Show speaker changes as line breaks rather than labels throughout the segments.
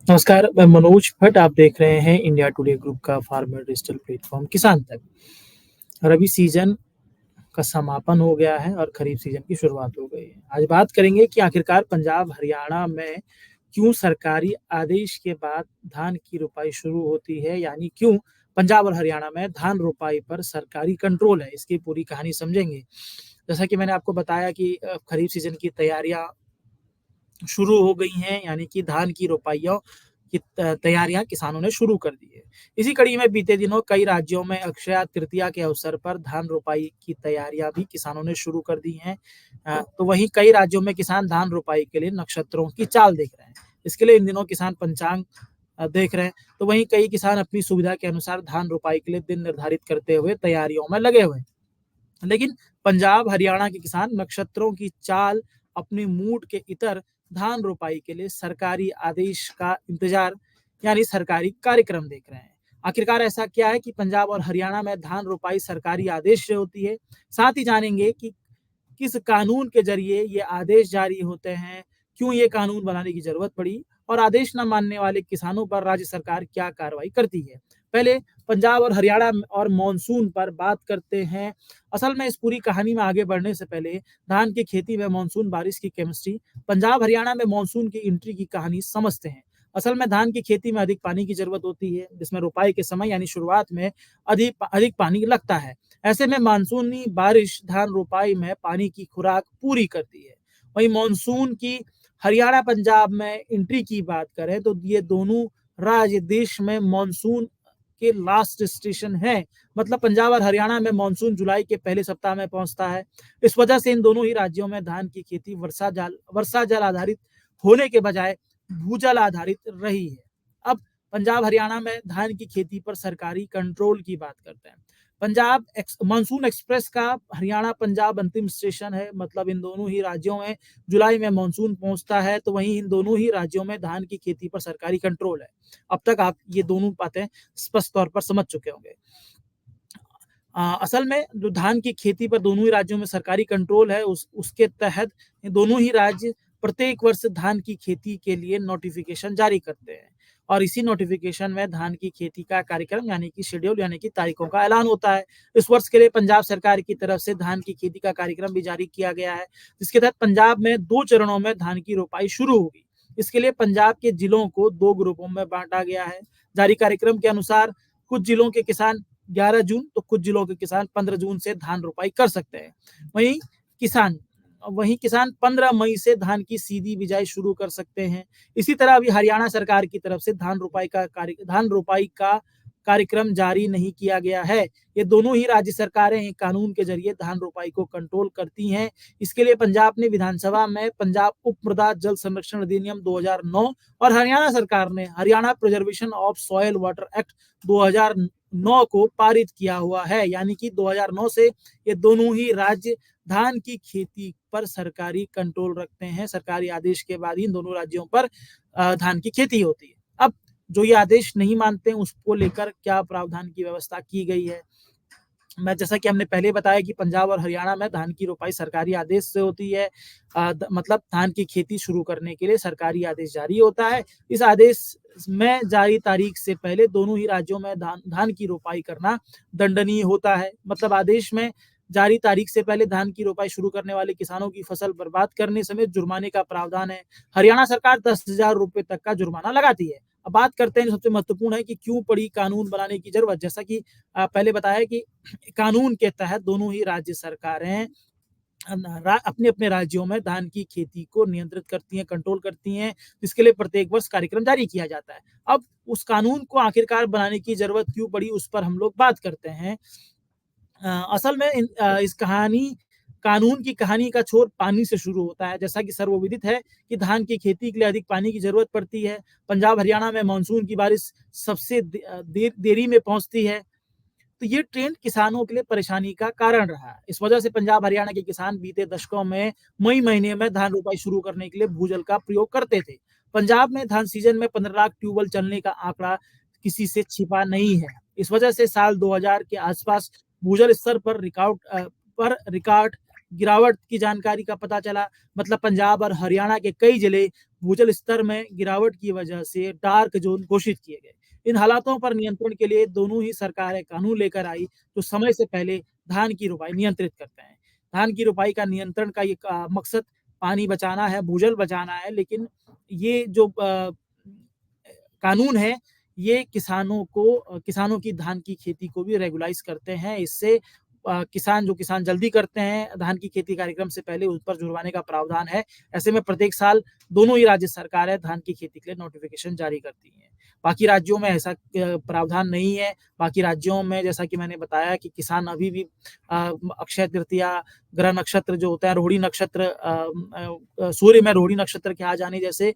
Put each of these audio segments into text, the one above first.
नमस्कार, मैं मनोज भट्ट। आप देख रहे हैं इंडिया टुडे ग्रुप का फार्मर डिजिटल प्लेटफॉर्म किसान तक। रबी सीजन का समापन हो गया है और खरीफ सीजन की शुरुआत हो गई है। आज बात करेंगे कि आखिरकार पंजाब हरियाणा में क्यों सरकारी आदेश के बाद धान की रोपाई शुरू होती है, यानी क्यों पंजाब और हरियाणा में धान रोपाई पर सरकारी कंट्रोल है। इसकी पूरी कहानी समझेंगे। जैसा कि मैंने आपको बताया कि खरीफ सीजन की तैयारियां शुरू हो गई हैं, यानी कि धान की रोपाइयों की तैयारियां किसानों ने शुरू कर दी है। इसी कड़ी में बीते दिनों कई राज्यों में अक्षय तृतीया के अवसर पर धान रोपाई की तैयारियां भी किसानों ने शुरू कर दी हैं। तो वहीं कई राज्यों में किसान धान रोपाई के लिए नक्षत्रों की चाल देख रहे हैं। इसके लिए इन दिनों किसान पंचांग देख रहे हैं। तो वहीं कई किसान अपनी सुविधा के अनुसार धान रोपाई के लिए दिन निर्धारित करते हुए तैयारियों में लगे हुए हैं। लेकिन पंजाब हरियाणा के किसान नक्षत्रों की चाल अपने मूड के इतर धान रोपाई के लिए सरकारी आदेश का इंतजार, यानी सरकारी कार्यक्रम देख रहे हैं। आखिरकार ऐसा क्या है कि पंजाब और हरियाणा में धान रोपाई सरकारी आदेश से होती है। साथ ही जानेंगे कि किस कानून के जरिए ये आदेश जारी होते हैं, क्यों ये कानून बनाने की जरूरत पड़ी और आदेश न मानने वाले किसानों पर राज्य सरकार क्या कार्रवाई करती है। पहले पंजाब और हरियाणा और मॉनसून पर बात करते हैं। असल में इस पूरी कहानी में आगे बढ़ने से पहले धान की खेती में मॉनसून बारिश की केमिस्ट्री, पंजाब हरियाणा में मॉनसून की एंट्री की कहानी समझते हैं। असल में धान की खेती में अधिक पानी की जरूरत होती है, जिसमें रोपाई के समय यानी शुरुआत में अधिक अधिक पानी लगता है। ऐसे में मानसूनी बारिश धान रोपाई में पानी की खुराक पूरी करती है। वहीं मानसून की हरियाणा पंजाब में एंट्री की बात करें तो ये दोनों राज्य देश में मानसून के लास्ट स्टेशन है। मतलब पंजाब और हरियाणा में मानसून जुलाई के पहले सप्ताह में पहुंचता है। इस वजह से इन दोनों ही राज्यों में धान की खेती वर्षा जल आधारित होने के बजाय भूजल आधारित रही है। अब पंजाब हरियाणा में धान की खेती पर सरकारी कंट्रोल की बात करते हैं। पंजाब मानसून एक्सप्रेस का हरियाणा पंजाब अंतिम स्टेशन है। मतलब इन दोनों ही राज्यों में जुलाई में मानसून पहुंचता है, तो वहीं इन दोनों ही राज्यों में धान की खेती पर सरकारी कंट्रोल है। अब तक आप ये दोनों बातें स्पष्ट तौर पर समझ चुके होंगे। असल में जो धान की खेती पर दोनों ही राज्यों में सरकारी कंट्रोल है, उसके तहत दोनों ही राज्य प्रत्येक वर्ष धान की खेती के लिए नोटिफिकेशन जारी करते हैं और इसी नोटिफिकेशन में धान की खेती का कार्यक्रम यानी कि शेड्यूल यानी कि तारीखों का ऐलान होता है। इस वर्ष के लिए पंजाब सरकार की तरफ से धान की खेती का कार्यक्रम भी जारी किया गया है, जिसके तहत पंजाब में 2 चरणों में धान की रोपाई शुरू होगी। इसके लिए पंजाब के जिलों को 2 ग्रुपों में बांटा गया है। जारी कार्यक्रम के अनुसार कुछ जिलों के किसान 11 जून तो कुछ जिलों के किसान 15 जून से धान रोपाई कर सकते हैं। वहीं किसान वहीं किसान 15 मई से धान की सीधी बिजाई शुरू कर सकते हैं। इसी तरह अभी हरियाणा सरकार की तरफ से धान रोपाई का कार्यक्रम जारी नहीं किया गया है। ये दोनों ही राज्य सरकारें एक कानून के जरिए धान रोपाई को कंट्रोल करती हैं। इसके लिए पंजाब ने विधानसभा में पंजाब उप मृदा जल संरक्षण अधिनियम 2009 और हरियाणा सरकार ने Haryana preservation of soil water act 2009 को पारित किया हुआ है। यानी कि 2009 से ये दोनों ही राज्य धान की खेती पर सरकारी कंट्रोल रखते हैं। सरकारी आदेश के बाद ही इन दोनों राज्यों पर धान की खेती होती है। अब जो ये आदेश नहीं मानते हैं उसको लेकर क्या प्रावधान की व्यवस्था की गई है। मैं जैसा कि हमने पहले बताया कि पंजाब और हरियाणा में धान की रोपाई सरकारी आदेश से होती है। मतलब धान की खेती शुरू करने के लिए सरकारी आदेश जारी होता है। इस आदेश में जारी तारीख से पहले दोनों ही राज्यों में धान की रोपाई करना दंडनीय होता है। मतलब आदेश में जारी तारीख से पहले धान की रोपाई शुरू करने वाले किसानों की फसल बर्बाद करने समेत जुर्माने का प्रावधान है। हरियाणा सरकार 10,000 रुपए तक का जुर्माना लगाती है। अब बात करते हैं जो सबसे महत्वपूर्ण है कि क्यों पड़ी कानून बनाने की जरूरत। जैसा कि पहले बताया कि कानून के तहत दोनों ही राज्य सरकारें अपने अपने राज्यों में धान की खेती को नियंत्रित करती हैं, कंट्रोल करती हैं, जिसके लिए प्रत्येक वर्ष कार्यक्रम जारी किया जाता है। अब उस कानून को आखिरकार बनाने की जरूरत क्यों पड़ी, उस पर हम लोग बात करते हैं। असल में इस कानून की कहानी का छोर पानी से शुरू होता है। जैसा कि सर्वविदित है कि धान की खेती के लिए अधिक पानी की जरूरत पड़ती है। पंजाब हरियाणा में मानसून की बारिश सबसे देरी में पहुंचती है, तो ये ट्रेंड किसानों के लिए परेशानी का कारण रहा। इस वजह से पंजाब हरियाणा के किसान बीते दशकों में मई महीने में धान रोपाई शुरू करने के लिए भूजल का प्रयोग करते थे। पंजाब में धान सीजन में 15 लाख ट्यूबवेल चलने का आंकड़ा किसी से छिपा नहीं है। इस वजह से साल 2000 के आसपास भूजल स्तर पर रिकॉर्ड गिरावट की जानकारी का पता चला। मतलब पंजाब और हरियाणा के कई जिले भूजल स्तर में गिरावट की वजह से डार्क ज़ोन घोषित किए गए। इन हालातों पर नियंत्रण के लिए दोनों ही सरकारें कानून लेकर आई, जो समय से पहले धान की रोपाई नियंत्रित करते हैं। धान की रोपाई का नियंत्रण का ये मकसद पानी बचाना है, भूजल बचाना है, लेकिन ये जो कानून है, ये किसानों की धान की खेती को भी रेगुलाइज़ करते हैं। इससे किसान जल्दी करते हैं धान की खेती कार्यक्रम से पहले, उस पर जुर्माने का प्रावधान है। ऐसे में प्रत्येक साल दोनों ही राज्य सरकारें धान की खेती के लिए नोटिफ़िकेशन जारी करती हैं। बाकी राज्यों में ऐसा प्रावधान नहीं है। बाकी राज्यों में जैसा कि मैंने बताया कि किसान अभी भी अक्षय तृतीया, ग्रह नक्षत्र जो होता है, रोहिणी नक्षत्र, सूर्य में रोहिणी नक्षत्र के आ जाने जैसे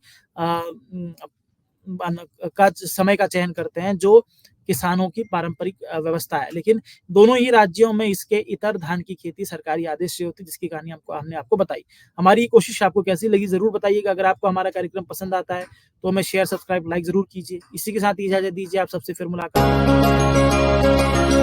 का समय का चयन करते हैं, जो किसानों की पारंपरिक व्यवस्था है। लेकिन दोनों ही राज्यों में इसके इतर धान की खेती सरकारी आदेश से होती है, जिसकी कहानी हमने आपको बताई। हमारी कोशिश आपको कैसी लगी ज़रूर बताइएगा। अगर आपको हमारा कार्यक्रम पसंद आता है तो हमें शेयर, सब्सक्राइब, लाइक ज़रूर कीजिए। इसी के साथ इजाज़त दीजिए। आप सबसे फिर मुलाकात होगी।